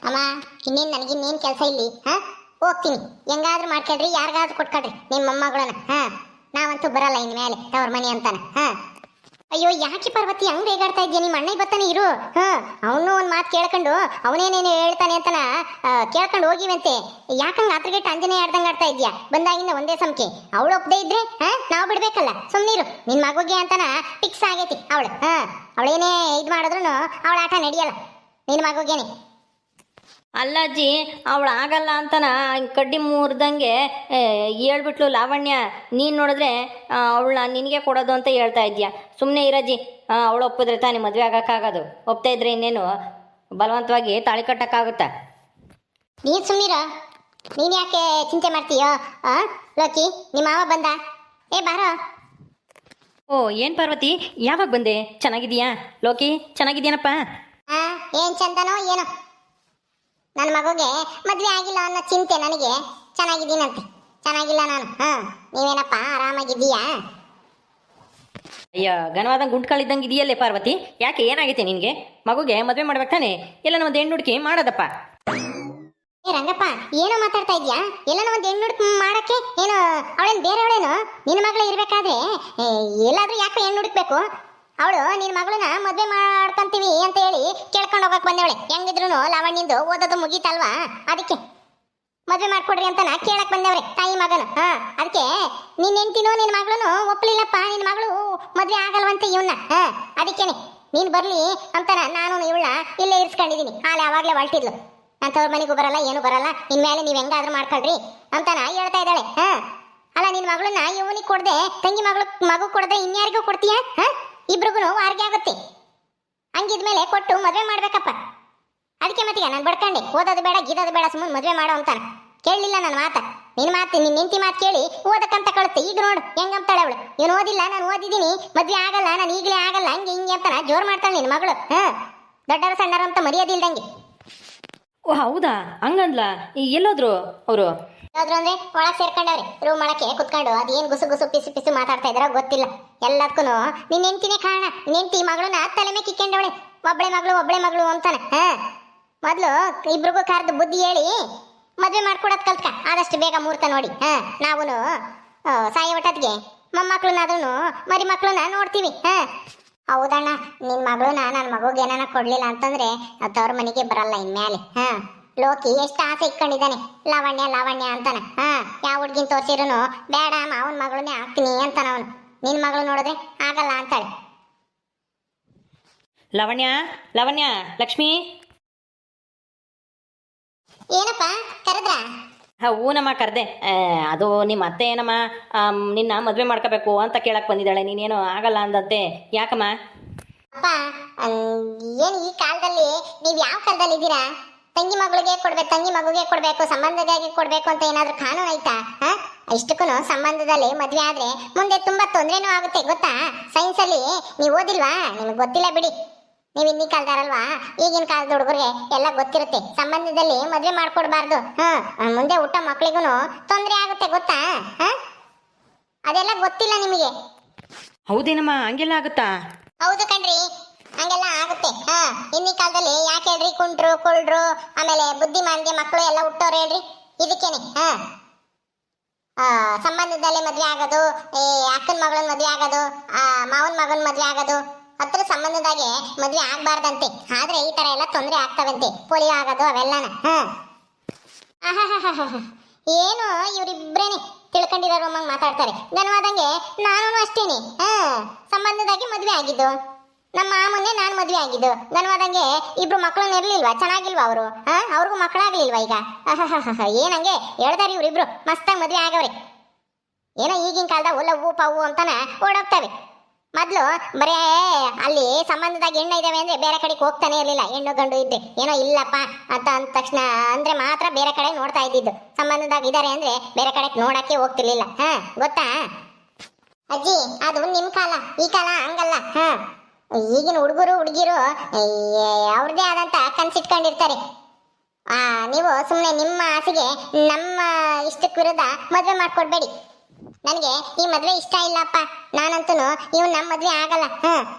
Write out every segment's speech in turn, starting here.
ಅಮ್ಮ ಇನ್ನೇನು ನನಗಿನ್ನೇನು ಕೆಲಸ ಇಲ್ಲಿ ಹೋಗ್ತೀನಿ. ಹೆಂಗಾದ್ರೂ ಮಾಡ್ಕೊಳ್ರಿ, ಯಾರಿಗಾದ್ರೂ ಕೊಟ್ಕೊಳ್ರಿ ನಿಮ್ಮ ಮೊಮ್ಮಗಳನ್ನ. ನಾವಂತೂ ಬರಲ್ಲ ಇನ್ ಮೇಲೆ ತವ್ರ ಮನೆ ಅಂತಾನೆ. ಅಯ್ಯೋ ಯಾಕೆ ಪಾರ್ವತಿ ಹಂಗ್ ರೇಗಾಡ್ತಾ ಇದ್ಯಾ? ನಿಮ್ಮ ಅಣ್ಣ ಬರ್ತಾನೆ ಇರು. ಅವನು ಒಂದು ಮಾತು ಕೇಳ್ಕೊಂಡು ಅವನೇನೇನು ಹೇಳ್ತಾನೆ ಅಂತನ ಕೇಳ್ಕೊಂಡು ಹೋಗಿವಂತೆ. ಯಾಕಂಗ ಆತ್ರಗೆಟ್ಟು ಆಂಜನೇಯ ಆಡ್ದಂಗೆ ಆಡ್ತಾ ಇದ್ಯಾ? ಬಂದಾಗಿಂದ ಒಂದೇ ಸಮಕೆ ಅವಳು ಒಪ್ಪದೇ ಇದ್ರೆ ನಾವು ಬಿಡ್ಬೇಕಲ್ಲ. ಸುಮ್ಮನಿರು, ನಿನ್ ಮಗುಗೆ ಅಂತನ ಫಿಕ್ಸ್ ಆಗೈತಿ ಅವಳು. ಅವಳೇನೇ ಇದು ಮಾಡಿದ್ರು ಅವಳ ಆಟ ನಡೆಯಲ್ಲ ನಿನ್ ಮಗುಗೇನೆ. ಅಲ್ಲಾಜಿ ಅವಳು ಆಗಲ್ಲ ಅಂತನ ಕಡ್ಡಿ ಮುರಿದಂಗೆ ಹೇಳ್ಬಿಟ್ಲು ಲಾವಣ್ಯ. ನೀನು ನೋಡಿದ್ರೆ ಅವಳನ್ನ ನಿನಗೆ ಕೊಡೋದು ಅಂತ ಹೇಳ್ತಾ ಇದೆಯಾ? ಸುಮ್ಮನೆ ಇರಜ್ಜಿ, ಅವಳು ಒಪ್ಪಿದ್ರೆ ತಾನೇ ಮದುವೆ ಆಗೋಕ್ಕಾಗೋದು. ಒಪ್ತಾ ಇದ್ರೆ ಇನ್ನೇನು ಬಲವಂತವಾಗಿ ತಾಳಿ ಕಟ್ಟೋಕ್ಕಾಗುತ್ತಾ? ನೀನು ಸುಮ್ಮನಿರ, ನೀನು ಯಾಕೆ ಚಿಂತೆ ಮಾಡ್ತೀಯೋ? ಲೋಕಿ ನಿಮ್ಮ ಮಾವ ಬಂದ. ಬಾರೋ. ಓ ಏನು ಪಾರ್ವತಿ, ಯಾವಾಗ ಬಂದೆ? ಚೆನ್ನಾಗಿದೀಯಾ ಲೋಕಿ? ಚೆನ್ನಾಗಿದ್ಯಾನಪ್ಪ? ಏನು ಚಂದನೋ ಏನೋ, ನನ್ನ ಮಗುಗೆ ಮದುವೆ ಆಗಿಲ್ಲ ಅನ್ನೋ ಚಿಂತೆ ನನಗೆ. ಚೆನ್ನಾಗಿದ್ದೀನಂತೆ. ಚೆನ್ನಾಗಿಲ್ಲ ನಾನು. ನೀವೇನಪ್ಪ ಆರಾಮಾಗಿದ್ದೀಯಾ? ಅಯ್ಯ ಘನವಾದ ಗುಂಟ್ಗಳಿದ್ದಂಗೆ ಇದೆಯಲ್ಲೇ ಪಾರ್ವತಿ. ಯಾಕೆ, ಏನಾಗೈತೆ ನಿನಗೆ? ಮಗುಗೆ ಮದುವೆ ಮಾಡ್ಬೇಕು ತಾನೆ? ಎಲ್ಲ ಒಂದು ಹೆಣ್ಣು ಹುಡುಕಿ ಮಾಡೋದಪ್ಪ. ರಂಗಪ್ಪ ಏನೋ ಮಾತಾಡ್ತಾ ಇದ್ಯಾ? ಎಲ್ಲನೋ ಒಂದು ಹೆಣ್ಣು ಹುಡುಕಿ ಮಾಡಕ್ಕೆ ಏನು ಅವಳೇನು ಬೇರೆಯವಳೇನು? ನಿನ್ನ ಮಗಳು ಇರಬೇಕಾದ್ರೆ ಎಲ್ಲಾದ್ರೂ ಯಾಕೆ ಹೆಣ್ಣು ಹುಡುಕ್ಬೇಕು? ಅವಳು ನಿನ್ನ ಮಗಳನ್ನ ಮದುವೆ ಮಾಡ್ಕೊಂತೀವಿ ಅಂತ ಹೇಳಿ ಕೇಳ್ಕೊಂಡು ಹೋಗಕ್ ಬಂದವಳೆ. ಹೆಂಗಿದ್ರು ಲಾವಣ್ಯಂದು ಓದೋದು ಮುಗೀತಲ್ವಾ, ಅದಕ್ಕೆ ಮದುವೆ ಮಾಡ್ಕೊಡ್ರಿ ಅಂತ ಕೇಳಕ್ ಬಂದವ್ರೆ ತಾಯಿ ಮಗನು. ಅದಕ್ಕೆ ನಿನ್ನ ಹೆಂಡ್ತಿನೋ ನಿನ್ನ ಮಗಳನು ಒಪ್ಪಲಿಲ್ಲಪ್ಪ. ನಿನ್ನ ಮಗಳು ಮದುವೆ ಆಗಲ್ವಂತೆ ಇವನ್ನ. ಅದಕ್ಕೇನೆ ನೀನು ಬರ್ಲಿ ಅಂತ ನಾನು ಇವಳ ಇಲ್ಲೇ ಇರಿಸ್ಕೊಂಡಿದ್ದೀನಿ. ಅವಾಗಲೇ ಹೊಲ್ಟಿದ್ಲು. ಅಂತವ್ರ ಮನೆಗೂ ಬರಲ್ಲ, ಏನು ಬರಲ್ಲ, ಇನ್ಮೇಲೆ ನೀವು ಹೆಂಗಾದ್ರೂ ಮಾಡ್ಕೊಳ್ರಿ ಅಂತಾನ ಹೇಳ್ತಾ ಇದ್ದಾಳೆ. ಅಲ್ಲ ನಿನ್ನ ಮಗಳನ್ನ ಇವನಿಗೆ ಕೊಡದೆ ತಂಗಿ ಮಗು ಕೊಡದೆ ಇನ್ಯಾರಿಗೂ ಕೊಡ್ತೀಯಾ? ಇಬ್ರಿಗೂ ವಾರ್ಗೆ ಆಗುತ್ತೆ. ಹಂಗಿದ್ಮೇಲೆ ಕೊಟ್ಟು ಮದುವೆ ಮಾಡ್ಬೇಕಪ್ಪ. ಅದಕ್ಕೆ ಮತ್ತೀಗ ನಾನು ಬಡ್ಕಂಡೆ ಓದೋದು ಬೇಡ ಗೀದೋದು ಬೇಡ, ಸುಮ್ಮನೆ ಮದುವೆ ಮಾಡೋ ಅಂತಾನೆ. ಕೇಳಲಿಲ್ಲ ನನ್ನ ಮಾತ. ನಿನ್ನ ಮಾತು, ನಿನ್ನ ನಿಂತಿ ಮಾತು ಕೇಳಿ ಓದಕ್ಕಂತ ಕಳುತ್ತೆ. ಈಗ ನೋಡು ಹೆಂಗಂತಾಳೆ ಅವಳು. ಇವನು ಓದಿಲ್ಲ, ನಾನು ಓದಿದ್ದೀನಿ, ಮದುವೆ ಆಗಲ್ಲ, ನಾನು ಈಗಲೇ ಆಗಲ್ಲ, ಹಂಗೆ ಹಿಂಗೆ ಅಂತಾನ ಜೋರು ಮಾಡ್ತಾಳೆ ನಿನ್ನ ಮಗಳು. ದೊಡ್ಡವರು ಸಣ್ಣರು ಅಂತ ಮರ್ಯಾದಿಲ್ದಂಗೆ. ಓ ಹೌದಾ, ಹಂಗಂದ್ಲ? ಎಲ್ಲೋದ್ರು ಅವರು? ಯಾವ್ದ್ರು ಅಂದ್ರೆ ಒಳಗೆ ಸೇರ್ಕೊಂಡವ್ರೆ, ರೂಮ್ ಒಳಕ್ಕೆ ಕುತ್ಕೊಂಡು ಅದೇನು ಗುಸು ಗುಸು ಪಿಸು ಪಿಸು ಮಾತಾಡ್ತಾ ಇದಾರೋ ಗೊತ್ತಿಲ್ಲ. ಎಲ್ಲದಕ್ಕೂ ನಿನ್ನ ಹೆಂಡ್ತಿನೇ ಕಾರಣ. ನಿನ್ನ ಹೆಂಡ್ತಿ ಮಗಳನ್ನ ತಲೆ ಮೇಲೆ ಕಿಕ್ಕೊಂಡವಳೆ. ಒಬ್ಬಳೆ ಮಗಳು ಅಂತಾನೆ. ಮೊದಲು ಇಬ್ರಿಗೂ ಕರೆದು ಬುದ್ಧಿ ಹೇಳಿ ಮದುವೆ ಮಾಡ್ಕೊಡೋದು ಕಲ್ತ್ಕ ಆದಷ್ಟು ಬೇಗ ಮುಹೂರ್ತ ನೋಡಿ. ನಾವು ಸಾಯೋ ಒಟ್ಟದ್ಗೆ ಮೊಮ್ಮಕ್ಳನ್ನಾದ್ರೂ ಮರಿ ಮಕ್ಳನ್ನ ನೋಡ್ತೀವಿ. ಹೌದಣ್ಣ, ನಿನ್ನ ಮಗಳನ್ನ ನನ್ನ ಮಗುಗೆ ಏನಾನ ಕೊಡ್ಲಿಲ್ಲ ಅಂತಂದ್ರೆ ತವ್ರ ಮನೆಗೆ ಬರಲ್ಲ ಇನ್ಮೇಲೆ. ಲೋಕಿ ಎಷ್ಟು ಆಸೆ ಇಟ್ಕೊಂಡಿದ್ದಾನೆ ಲಾವಣ್ಯ ಲಾವಣ್ಯ ಅಂತಾನ. ಯಾವ ಹುಡ್ಗಿನ್ ತೋರ್ಸಿರುನು ಬೇಡ ಮಾವನ ಮಗಳನ್ನೇ ಹಾಕ್ತೀನಿ ಅಂತಾನ ಅವನು. ನಿನ್ ಮಗಳು ನೋಡಿದ್ರೆ ಆಗಲ್ಲ ಅಂತಾಳೆ. ಲಾವಣ್ಯ, ಲಾವಣ್ಯ, ಲಕ್ಷ್ಮಿ. ಏನಪ್ಪ ಕರೆದ್ರ? ಹೂನಮ್ಮ ಕರೆದೆ. ಅದು ನಿಮ್ಮ ಅತ್ತೆ ಏನಮ್ಮ ನಿನ್ನ ಮದುವೆ ಮಾಡ್ಕೋಬೇಕು ಅಂತ ಕೇಳಕ್ ಬಂದಿದ್ದಾಳೆ. ನೀನೇನು ಆಗಲ್ಲ ಅಂದಂತೆ. ಯಾಕಮ್ಮ? ಅಪ್ಪ ಏನು ಈ ಕಾಲದಲ್ಲಿ ನೀವು ಯಾವ ಕಾಲದಲ್ಲಿ ಇದ್ದೀರಾ? ತಂಗಿ ಮಗಳಿಗೆ ಕೊಡ್ಬೇಕು, ತಂಗಿ ಮಗುಗೆ ಕೊಡ್ಬೇಕು, ಸಂಬಂಧದಾಗಿ ಕೊಡ್ಬೇಕು ಅಂತ ಏನಾದ್ರೂ ಕಾನೂನು ಐತಾ? ಇಷ್ಟಕ್ಕೂ ಸಂಬಂಧದಲ್ಲಿ ಮದ್ವೆ ಆದ್ರೆ ಮುಂದೆ ತುಂಬಾ ತೊಂದ್ರೆನೂ ಆಗುತ್ತೆ ಗೊತ್ತಾ? ಸೈನ್ಸ್ ಅಲ್ಲಿ ನೀವು ಓದಿಲ್ವಾ? ನಿಮ್ಗೆ ಗೊತ್ತಿಲ್ಲ ಬಿಡಿ, ನೀವು ಇನ್ನೀ ಕಾಲದಾರಲ್ವಾ. ಈಗಿನ ಕಾಲದ ಹುಡುಗರಿಗೆ ಎಲ್ಲ ಗೊತ್ತಿರುತ್ತೆ. ಸಂಬಂಧದಲ್ಲಿ ಮದ್ವೆ ಮಾಡ್ಕೊಡ್ಬಾರ್ದು. ಮುಂದೆ ಹುಟ್ಟ ಮಕ್ಳಿಗೂ ತೊಂದರೆ ಆಗುತ್ತೆ ಗೊತ್ತಾ? ಅದೆಲ್ಲ ಗೊತ್ತಿಲ್ಲ ನಿಮಗೆ. ಹೌದೇನಮ್ಮ, ಹಂಗೆಲ್ಲ ಆಗುತ್ತಾ? ಹೌದು ಕಣ್ರಿ, ಹಂಗೆಲ್ಲ ಆಗುತ್ತೆ. ಇನ್ನೀ ಕಾಲದಲ್ಲಿ ಯಾಕೆ ಹೇಳ್ರಿ ಕುಂಟ್ರು ಕುಳ್ರು ಆಮೇಲೆ ಬುದ್ಧಿಮಾನ್ಗೆ ಮಕ್ಕಳು ಎಲ್ಲ ಹುಟ್ಟೋರು ಹೇಳ್ರಿ ಇದಕ್ಕೇನೆ. ಸಂಬಂಧದಲ್ಲೇ ಮದ್ವೆ ಆಗೋದು, ಅಕ್ಕನ ಮಗಳನ್ನ ಮದ್ವೆ ಆಗೋದು, ಮಾವನ ಮಗನ ಮದ್ವೆ ಆಗೋದು, ಹತ್ರ ಸಂಬಂಧದಾಗೆ ಮದ್ವೆ ಆಗ್ಬಾರ್ದಂತೆ. ಆದ್ರೆ ಈ ತರ ಎಲ್ಲ ತೊಂದರೆ ಆಗ್ತಾವಂತೆ, ಪೋಲಿಯೋ ಆಗೋದು ಅವೆಲ್ಲನ. ಏನು ಇವರಿಬ್ರೇನೆ ತಿಳ್ಕೊಂಡಿರೋ ಮಾತಾಡ್ತಾರೆ. ಧನವಾದಂಗೆ ನಾನು ಅಷ್ಟೇನೆ ಸಂಬಂಧದಾಗಿ ಮದ್ವೆ ಆಗಿದ್ದು. ನಮ್ಮ ಮಾಮನ್ನೇ ನಾನು ಮದ್ವೆ ಆಗಿದ್ದು. ಧನವಾದಂಗೆ ಇಬ್ರು ಮಕ್ಕಳನ್ನ ಇರ್ಲಿಲ್ವಾ? ಚೆನ್ನಾಗಿಲ್ವಾ ಅವರು? ಅವ್ರಿಗೂ ಮಕ್ಕಳಾಗ್ಲಿಲ್ವಾ ಈಗ? ಏನಂಗೆ ಹೇಳ್ತಾರೆ ಇವ್ರಿಬ್ರು ಮಸ್ತಾಗಿ ಮದ್ವೆ ಆಗವ್ರೆ. ಏನೋ ಈಗಿನ ಕಾಲದ ಒಲವು ಪವು ಅಂತಾನ ಓಡೋಗ್ತವೆ. ಮೊದ್ಲು ಬರೇ ಅಲ್ಲಿ ಸಂಬಂಧದಾಗ ಹೆಣ್ಣು ಇದಾವೆ ಅಂದ್ರೆ ಬೇರೆ ಕಡೆಗೆ ಹೋಗ್ತಾನೆ ಇರ್ಲಿಲ್ಲ. ಹೆಣ್ಣು ಗಂಡು ಇದ್ರೆ ಏನೋ ಇಲ್ಲಪ್ಪ ಅಂತ ಅಂದ ತಕ್ಷಣ ಅಂದ್ರೆ ಮಾತ್ರ ಬೇರೆ ಕಡೆ ನೋಡ್ತಾ ಇದ್ದಿದ್ದು. ಸಂಬಂಧದಾಗ ಇದಾರೆ ಅಂದ್ರೆ ಬೇರೆ ಕಡೆ ನೋಡಕ್ಕೆ ಹೋಗ್ತಿರ್ಲಿಲ್ಲ. ಗೊತ್ತಾ ಅಜ್ಜಿ? ಅದು ನಿಮ್ ಕಾಲ, ಈ ಕಾಲ ಹಂಗಲ್ಲ. ಈಗಿನ ಹುಡುಗರು ಹುಡುಗಿರು ಅವ್ರದೇ ಆದಂತ ಕನ್ಸಿಟ್ಕೊಂಡಿರ್ತಾರೆ. ನೀವು ಸುಮ್ಮನೆ ನಿಮ್ಮ ಆಸೆಗೆ ನಮ್ಮ ಇಷ್ಟಕ್ಕೆ ವಿರುದ್ಧ ಮದುವೆ ಮಾಡ್ಕೊಡ್ಬೇಡಿ. ನನಗೆ ಈ ಮದುವೆ ಇಷ್ಟ ಇಲ್ಲಪ್ಪ, ನಾನಂತೂ ಇವ್ ನಮ್ಮ ಮದುವೆ ಆಗಲ್ಲ.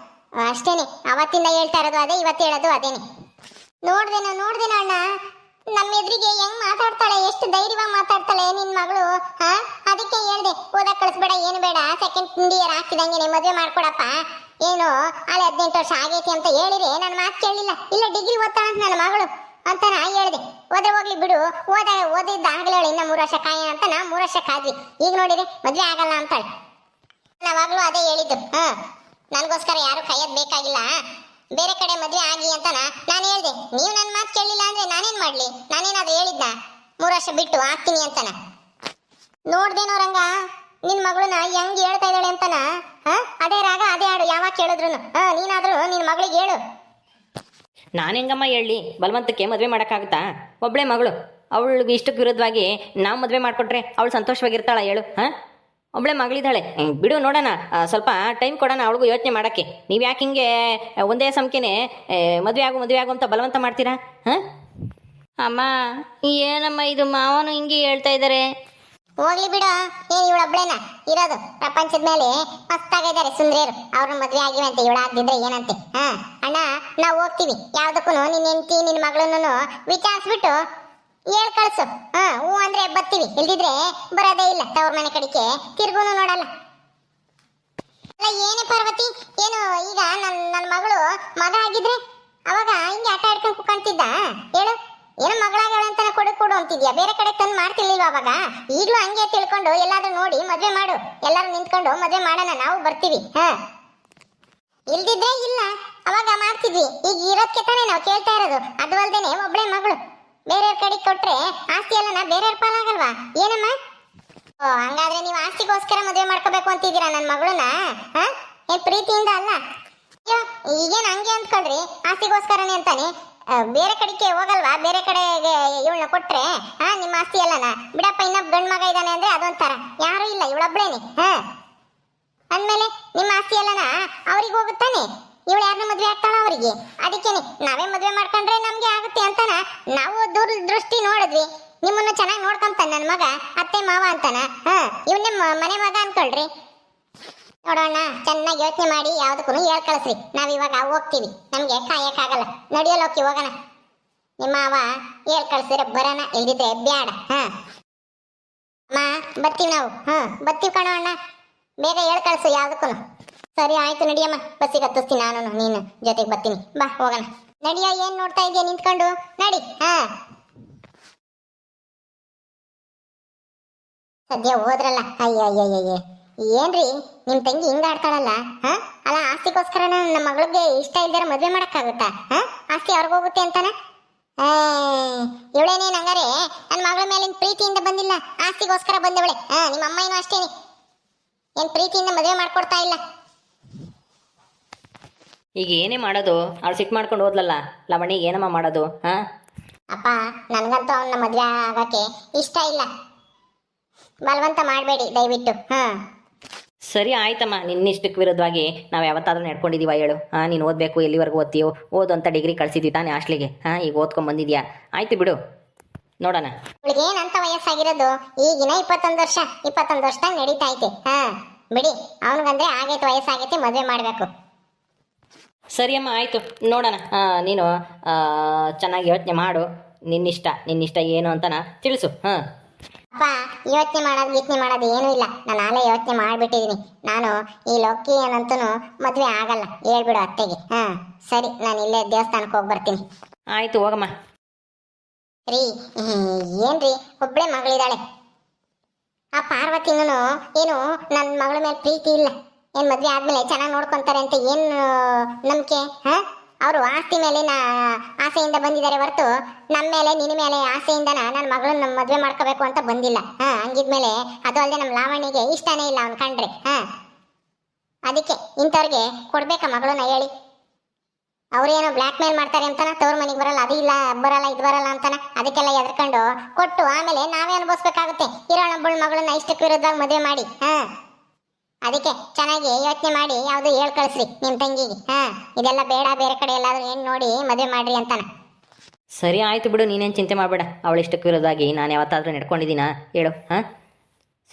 ಅಷ್ಟೇನೆ, ಅವತ್ತಿಂದ ಹೇಳ್ತಾ ಇರೋದು ಅದೇ, ಇವತ್ತು ಹೇಳೋದು ಅದೇನೆ. ನೋಡ್ದೇನ ಅಣ್ಣ, ಎಷ್ಟು ಧೈರ್ಯವಾಗಿ ಮಾತಾಡ್ತಾಳೆ ನಿನ್ ಮಗಳು. ಹಾ, ಅದಕ್ಕೆ ಹೇಳ್ದೆ ಓದಕ್ ಕಳಿಸ್ಬೇಡ, ಏನು ಬೇಡ, ಸೆಕೆಂಡ್ ಇಯರ್ ಹಾಕಿದಂಗೆ ಮದುವೆ ಮಾಡ್ಕೊಡಪ್ಪ, ಏನು ಅಲ್ಲಿ 18 ವರ್ಷ ಆಗೈತಿ ಅಂತ ಹೇಳಿದ್ರೆ ನನ್ನ ಮಾತು ಕೇಳಿಲ್ಲ. ಇಲ್ಲ ಡಿಗ್ರಿ ಓದ್ತಾಳ ನನ್ನ ಮಗಳು ಅಂತ ನಾ ಹೇಳ್ದೆ. ಓದ್ರೆ ಹೋಗ್ಲಿ ಬಿಡು, ಓದಿದ್ದ ಆಗ್ಲೇ ಇನ್ನ 3 ವರ್ಷ ಕಾಯ ಅಂತ ನಾ 3 ವರ್ಷ ಕಾದ್ವಿ. ಈಗ ನೋಡಿದ್ರೆ ಮದ್ವೆ ಆಗಲ್ಲ ಅಂತಾಳೆ. ನಾವಾಗ್ಲೂ ಅದೇ ಹೇಳಿದ್ದು. ನನಗೋಸ್ಕರ ಯಾರು ಕೈಯದ್ ಬೇಕಾಗಿಲ್ಲ, ಬೇರೆ ಕಡೆ ಮದ್ವೆ ಆಗಿ ಅಂತ ನಾನು ಹೇಳ್ದೆ. ನೀವು ನನ್ನ ಮಾತು ಕೇಳಿಲ್ಲ ಅಂದ್ರೆ ನಾನೇನ್ ಮಾಡ್ಲಿ? ನಾನೇನಾದ್ರೂ ಹೇಳಿದ್ನ 3 ವರ್ಷ ಬಿಟ್ಟು ಆಗ್ತೀನಿ ಅಂತನ? ನೋಡ್ದೇನೋ ರಂಗ ನಿನ್ ಮಗಳನ್ನ ಹೆಂಗ್ ಹೇಳ್ತಾ ಇದ್ದಾಳೆ ಅಂತನ. ಅದೇ ರಾಗ ಅದೇ ಹಾಡು ಯಾವಾಗ ಕೇಳಿದ್ರು ನೀನಾದ್ರೂ ನಿನ್ ಮಗಳಿಗೆ ಹೇಳು. ನಾನು ಹೆಂಗಮ್ಮ ಹೇಳಿ, ಬಲವಂತಕ್ಕೆ ಮದುವೆ ಮಾಡೋಕ್ಕಾಗುತ್ತಾ? ಒಬ್ಬಳೇ ಮಗಳು, ಅವಳಿಗೆ ಇಷ್ಟಕ್ಕೆ ವಿರುದ್ಧವಾಗಿ ನಾವು ಮದುವೆ ಮಾಡಿಕೊಟ್ರೆ ಅವಳು ಸಂತೋಷವಾಗಿರ್ತಾಳ ಹೇಳು? ಒಬ್ಬಳೇ ಮಗಳಿದ್ದಾಳೆ, ಬಿಡು ನೋಡೋಣ, ಸ್ವಲ್ಪ ಟೈಮ್ ಕೊಡೋಣ ಅವಳಿಗೂ ಯೋಚನೆ ಮಾಡೋಕ್ಕೆ. ನೀವು ಯಾಕೆ ಹಿಂಗೆ ಒಂದೇ ಸಮಕೆನೆ ಮದುವೆ ಆಗು ಅಂತ ಬಲವಂತ ಮಾಡ್ತೀರಾ? ಅಮ್ಮ ಏನಮ್ಮ ಇದು, ಮಾವನು ಹಿಂಗೆ ಹೇಳ್ತಾ ಇದ್ದಾರೆ. ಹೋಗ್ಲಿ ಬಿಡು, ಏನ್ ಇವಳೊಬ್ಳೇನ ಇರೋದು ಪ್ರಪಂಚದ ಮೇಲೆ? ಮಸ್ತಾಗಿದ್ದಾರೆ ಸುಂದ್ರಿಯರು, ಅವ್ರನ್ನ ಮದ್ವೆ ಆಗಿವೆ ಅಂತ ಇವಳಾಗ್ದಿದ್ರೆ ಏನಂತೆ? ಅಣ್ಣ ನಾವು ಹೋಗ್ತೀವಿ, ಯಾವ್ದಕ್ಕೂ ನಿನ್ನ ಹೆಂಡತಿ ನಿನ್ನ ಮಗಳನ್ನು ವಿಚಾರಿಸ್ಬಿಟ್ಟು ಹೇಳ್ ಕಳ್ಸು. ಹೂ ಅಂದ್ರೆ ಬರ್ತೀವಿ, ಇಲ್ದಿದ್ರೆ ಬರೋದೇ ಇಲ್ಲ. ತವ್ರ ಮನೆ ಕಡೆಗೆ ತಿರ್ಗುನು ನೋಡಲ್ಲ. ಅಲ್ಲ ಏನೇ ಪಾರ್ವತಿ, ಏನು ಈಗ ನನ್ನ ಮಗಳು ಮಗ ಆಗಿದ್ರೆ ಅವಾಗ ಹಿಂಗೆ ಆಟ ಆಡ್ಕೊಂಡು ಕುತ್ಕೊಂತಿದ್ದ ಹೇಳು? ಏನೋ ಮಗಳಾಗಳ ಅಂತ ಕೊಡು ಅಂತಿದ್ಯಾ, ಬೇರೆ ಕಡೆ ತಂದು ಮಾಡ್ತಿರ್ಲಿಲ್ವ ಅವಾಗ? ಈಗಲೂ ಹಂಗೆ ತಿಳ್ಕೊಂಡು ಎಲ್ಲಾದ್ರೂ ನೋಡಿ ಮದ್ವೆ ಮಾಡು, ಎಲ್ಲಾರು ನಿಂತ್ಕೊಂಡು ಮದ್ವೆ ಮಾಡೋಣ, ನಾವು ಬರ್ತೀವಿ. ಇಲ್ದಿದ್ರೆ ಇಲ್ಲ, ಅವಾಗ ಮಾಡ್ತಿದ್ವಿ. ಈಗ ಇರೋದಕ್ಕೆ ತಾನೇ ನಾವು ಕೇಳ್ತಾ ಇರೋದು. ಅದು ಅಲ್ದೇನೆ ಒಬ್ಳೆ ಮಗಳು, ಬೇರೆಯವ್ರ ಕಡೆ ಕೊಟ್ರೆ ಆಸ್ತಿ ಎಲ್ಲ ಬೇರೆಯವ್ರ ಪಾಲಾಗಲ್ವಾ? ಏನಮ್ಮ? ಓ, ಹಂಗಾದ್ರೆ ನೀವು ಆಸ್ತಿಗೋಸ್ಕರ ಮದುವೆ ಮಾಡ್ಕೋಬೇಕು ಅಂತಿದ್ದೀರಾ ನನ್ನ ಮಗಳನ್ನ? ಏನ್ ಪ್ರೀತಿಯಿಂದ ಅಲ್ಲ? ಅಯ್ಯೋ, ಈಗೇನು ಹಂಗೆ ಅಂದ್ಕೊಳ್ರಿ, ಆಸ್ತಿಗೋಸ್ಕರನೇ ಅಂತಾನೆ ಬೇರೆ ಕಡೆಗೆ ಹೋಗಲ್ವಾ? ಬೇರೆ ಕಡೆಗೆ ಇವಳನ್ನ ಕೊಟ್ರೆ ನಿಮ್ಮ ಆಸ್ತಿ ಎಲ್ಲನ ಬಿಡಪ್ಪ, ಇನ್ನೊಬ್ಬ ಗಂಡ್ ಮಗ ಇದ್ದಾನೆ ಅಂದ್ರೆ ಅದೊಂಥರ. ಯಾರು ಇಲ್ಲ, ಇವಳೊಬ್ಳೇನೆ. ಅಂದ್ಮೇಲೆ ನಿಮ್ಮ ಆಸ್ತಿ ಎಲ್ಲನ ಅವ್ರಿಗೆ ಹೋಗುತ್ತಾನೆ. ಇವಳು ಯಾರನ್ನ ಮದ್ವೆ ಆಗ್ತಾಳ ಅವರಿಗೆ? ಅದಕ್ಕೇನೆ ನಾವೇ ಮದ್ವೆ ಮಾಡ್ಕೊಂಡ್ರೆ ನಮ್ಗೆ ಆಗುತ್ತೆ ಅಂತಾನ ನಾವು ದೃಷ್ಟಿ ನೋಡಿದ್ವಿ. ನಿಮ್ಮನ್ನ ಚೆನ್ನಾಗಿ ನೋಡ್ಕೊಂತಾನ ನನ್ನ ಮಗ, ಅತ್ತೆ ಮಾವ ಅಂತಾನ. ಇವನ್ನೇ ಮನೆ ಮಗ ಅನ್ಕೊಳ್ರಿ. ನೋಡೋಣ, ಚೆನ್ನಾಗಿ ಯೋಚನೆ ಮಾಡಿ ಯಾವ್ದಕ್ಕೂ ಹೇಳ್ ಕಳಿಸ್ರಿ. ನಾವಿವಾಗ ಹೋಗ್ತೀವಿ, ನಮ್ಗೆ ಕಾಯಕ್ಕಾಗಲ್ಲ. ನಡಿಯೋಲ್ ಹೋಗಿ ಹೋಗೋಣ. ನಿಮ್ಮ ಮಾವ ಹೇಳ್ ಕಳ್ಸಿದ್ರೆ ಬರೋಣ, ಇಲ್ದಿದ್ರೆ ಬ್ಯಾಡ. ಅಮ್ಮ ಬರ್ತೀವಿ ನಾವು. ಬರ್ತೀವಿ ಕಣೋ ಅಣ್ಣ, ಬೇಗ ಹೇಳ್ ಕಳ್ಸು ಯಾವ್ದಕ್ಕೂ. ಸರಿ ಆಯ್ತು, ನಡಿಯಮ್ಮ, ಬಸ್ಸಿಗೆ ಹತ್ತಿಸ್ತೀನಿ ನಾನು, ನೀನು ಜೊತೆಗೆ ಬರ್ತೀನಿ. ಬಾ ಹೋಗೋಣ. ನಡಿಯೋ, ಏನ್ ನೋಡ್ತಾ ಇದೆಯಾ ನಿಂತ್ಕೊಂಡು? ನಡಿ. ಸದ್ಯ ಹೋದ್ರಲ್ಲ. ಅಯ್ಯಯ್ಯಯ್ಯ, ಏನ್ರಿ ನಿಮ್ ತಂಗಿ ಹಿಂಗ ಆಡ್ತಾಳಲ್ಲ? ಅಲ್ಲ, ಆಸ್ತಿಗೋಸ್ಕರ ನಮ್ಮ ಮಗಳಿಗೆ ಇಷ್ಟ ಇಲ್ದಾರ ಮದ್ವೆ ಮಾಡಕ್ಕಾಗುತ್ತಾ? ಆಸ್ತಿ ಅವ್ರಿಗೋಗುತ್ತೆ ಅಂತಾನ? ಇವಳೇನೇನ್ ಹಂಗಾರೆ ನನ್ನ ಮಗಳ ಮೇಲಿನ ಪ್ರೀತಿಯಿಂದ ಬಂದಿಲ್ಲ, ಆಸ್ತಿಗೋಸ್ಕರ ಬಂದವಳೆ. ನಿಮ್ಮ ಅಮ್ಮ ಏನೋ ಅಷ್ಟೇನೆ, ಏನ್ ಪ್ರೀತಿಯಿಂದ ಮದುವೆ ಮಾಡ್ಕೊಡ್ತಾ ಇಲ್ಲ. ಈಗ ಏನೇ ಮಾಡೋದು? ಅವ್ಳು ಸಿಟ್ಟು ಮಾಡ್ಕೊಂಡು ಹೋದ್ಲಲ್ಲ ಲವಣಿಗೆ, ಏನಮ್ಮ ಮಾಡೋದು? ಅಪ್ಪ, ನನ್ಗಂತೂ ಅವನ್ನ ಮದ್ವೆ ಆಗಕ್ಕೆ ಇಷ್ಟ ಇಲ್ಲ, ಬಲವಂತ ಮಾಡಬೇಡಿ ದಯವಿಟ್ಟು. ಸರಿ ಆಯ್ತಮ್ಮ, ನಿನ್ನಿಷ್ಟಕ್ಕೆ ವಿರುದ್ಧವಾಗಿ ನಾವು ಯಾವತ್ತಾದ್ರೂ ನಡ್ಕೊಂಡಿದ್ದೀವ ಹೇಳು? ನೀನು ಓದಬೇಕು, ಎಲ್ಲಿವರೆಗೂ ಓದ್ತೀಯೋ ಓದು ಅಂತ ಡಿಗ್ರಿ ಕಳಿಸಿದ್ವಿ ತಾನೇ ಹಾಸ್ಟ್ಲಿಗೆ. ಈಗ ಓದ್ಕೊಂಡ್ ಬಂದಿದ್ಯಾ, ಆಯ್ತು ಬಿಡು, ನೋಡೋಣ. ಅವಳಿಗೆ ಏನಂತ ವಯಸ್ಸಾಗಿರೋದು? ಈಗಿನ 21 ವರ್ಷ, 21 ವರ್ಷದಾಗ ನಡೀತಾ ಐತೆ. ಬಿಡಿ, ಅವನಿಗಂದ್ರೆ ಆಗೈತೆ, ವಯಸ್ಸಾಗೈತೆ, ಮದುವೆ ಮಾಡಬೇಕು. ಸರಿಯಮ್ಮ, ಆಯಿತು, ನೋಡೋಣ. ನೀನು ಚೆನ್ನಾಗಿ ಯೋಚನೆ ಮಾಡು, ನಿನ್ನಿಷ್ಟ ಏನು ಅಂತನ ತಿಳಿಸು. ಅಪ್ಪ, ಯೋಚನೆ ಮಾಡೋದು ಏನೂ ಇಲ್ಲ. ನಾನು ನಾಳೆ ಯೋಚನೆ ಮಾಡಿಬಿಟ್ಟಿದ್ದೀನಿ. ನಾನು ಈ ಲೋಕಿ ಏನಂತೂ ಮದುವೆ ಆಗಲ್ಲ, ಹೇಳ್ಬಿಡು ಅತ್ತೆಗೆ. ಸರಿ, ನಾನು ಇಲ್ಲೇ ದೇವಸ್ಥಾನಕ್ಕೆ ಹೋಗಿ ಬರ್ತೀನಿ. ಆಯಿತು, ಹೋಗಮ್ಮ. ರೀ, ಏನ್ರಿ ಒಬ್ಬಳೇ ಮಗಳಿದ್ದಾಳೆ. ಆ ಪಾರ್ವತಿನೂ ಏನು ನನ್ನ ಮಗಳ ಮೇಲೆ ಪ್ರೀತಿ ಇಲ್ಲ. ಏನ್ ಮದ್ವೆ ಆದ್ಮೇಲೆ ಚೆನ್ನಾಗಿ ನೋಡ್ಕೊಂತಾರೆ ಅಂತ ಏನು ನಂಬಿಕೆ? ಅವರು ಆಸ್ತಿ ಮೇಲೆ ಆಸೆಯಿಂದ ಬಂದಿದ್ದಾರೆ ಹೊರತು ನಮ್ಮ ಮೇಲೆ ನಿನ್ನ ಮೇಲೆ ಆಸೆಯಿಂದ ನನ್ನ ಮಗಳನ್ನ ಮದ್ವೆ ಮಾಡ್ಕೋಬೇಕು ಅಂತ ಬಂದಿಲ್ಲ. ಹಂಗಿದ್ಮೇಲೆ ಅದು ಅಲ್ಲದೆ ನಮ್ಮ ಲಾವಣಿಗೆ ಇಷ್ಟನೇ ಇಲ್ಲ ಅವ್ನು ಕಂಡ್ರೆ. ಅದಕ್ಕೆ ಇಂಥವ್ರಿಗೆ ಕೊಡ್ಬೇಕ ಮಗಳನ್ನ ಹೇಳಿ? ಅವ್ರೇನೋ ಬ್ಲ್ಯಾಕ್ ಮೇಲ್ ಮಾಡ್ತಾರೆ ಅಂತಾನ, ತವ್ರ ಮನೆಗೆ ಬರಲ್ಲ, ಅದು ಇಲ್ಲ ಬರಲ್ಲ, ಇದು ಬರಲ್ಲ ಅಂತಾನ. ಅದಕ್ಕೆಲ್ಲ ಎದ್ಕೊಂಡು ಕೊಟ್ಟು ಆಮೇಲೆ ನಾವೇ ಅನುಭವಿಸ್ಬೇಕಾಗುತ್ತೆ. ಇರೋಣೊಬ್ಬಳ ಮಗಳನ್ನ ಇಷ್ಟಕ್ಕೆ ವಿರುದ್ಧವಾಗಿ ಮದುವೆ ಮಾಡಿ. ಅದಕ್ಕೆ ಚೆನ್ನಾಗಿ ಯೋಚನೆ ಮಾಡಿ ಯಾವ್ದು ಹೇಳ್ ಕಳಿಸ್ರಿ ನಿಮ್ ತಂಗಿಗೆ. ಇದೆಲ್ಲ ಬೇಡ, ಬೇರೆ ಕಡೆ ಎಲ್ಲಾದ್ರೂ ಏನ್ ನೋಡಿ ಮದುವೆ ಮಾಡ್ರಿ ಅಂತಾನ. ಸರಿ ಆಯ್ತು ಬಿಡು, ನೀನೇನು ಚಿಂತೆ ಮಾಡಬೇಡ. ಅವಳು ಇಷ್ಟಕ್ಕೆ ವಿರೋಧವಾಗಿ ನಾನು ಯಾವತ್ತಾದ್ರೂ ನಡ್ಕೊಂಡಿದ್ದೀನ ಹೇಳು?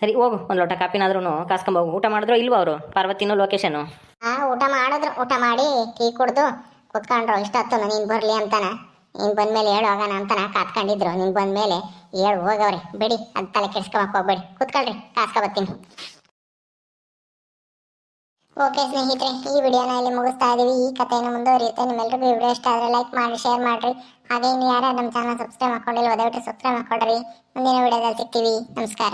ಸರಿ, ಹೋಗು, ಒಂದು ಲೋಟ ಕಾಪಿನಾದ್ರೂ ಕಾಸ್ಕೊಂಬೋಗು. ಊಟ ಮಾಡಿದ್ರು ಇಲ್ವ ಅವರು ಪಾರ್ವತಿನೂ ಲೊಕೇಶನು? ಊಟ ಮಾಡಿದ್ರು, ಊಟ ಮಾಡಿ ಟೀ ಕುಡ್ದು ಕುತ್ಕೊಂಡ್ರು. ಇಷ್ಟೊತ್ತು ನೀನ್ ಬರ್ಲಿ ಅಂತಾನ. ನೀನು ಬಂದ್ಮೇಲೆ ಹೇಳು ಹೋಗೋಣ ಅಂತ ನಾ ಕಾತ್ಕೊಂಡಿದ್ರು. ನೀನು ಬಂದ್ಮೇಲೆ ಹೇಳು ಹೋಗವ್ರೆ. ಬಿಡಿ, ಅದು ತಲೆ ಕೆಡ್ಸ್ಕೊಳಕ್ ಹೋಗ್ಬೇಡಿ. ಕೂತ್ಕೊಳ್ರಿ, ಕಾಸ್ಕೊಬತ್ತೀನಿ. ಓಕೆ ಸ್ನೇಹಿತರೆ, ಈ ವಿಡಿಯೋನ ಇಲ್ಲಿ ಮುಗಿಸ್ತಾ ಇದೀವಿ. ಈ ಕಥೆಯನ್ನು ಮುಂದುವರಿಯುತ್ತೆ. ನಿಮ್ಮೆಲ್ಲರಿಗೂ ಈ ವಿಡಿಯೋ ಇಷ್ಟ ಆದರೆ ಲೈಕ್ ಮಾಡಿ, ಶೇರ್ ಮಾಡಿರಿ. ಹಾಗೆ ಇನ್ನು ಯಾರು ನಮ್ಮ ಚಾನಲ್ ಸಬ್ಸ್ಕ್ರೈಬ್ ಮಾಡ್ಕೊಂಡಿಲ್ಲ ದಯವಿಟ್ಟು ಸಬ್ಸ್ಕ್ರೈಬ್ ಮಾಡ್ಕೊಡ್ರಿ. ಮುಂದಿನ ವಿಡಿಯೋದಲ್ಲಿ ಸಿಗ್ತೀವಿ. ನಮಸ್ಕಾರ.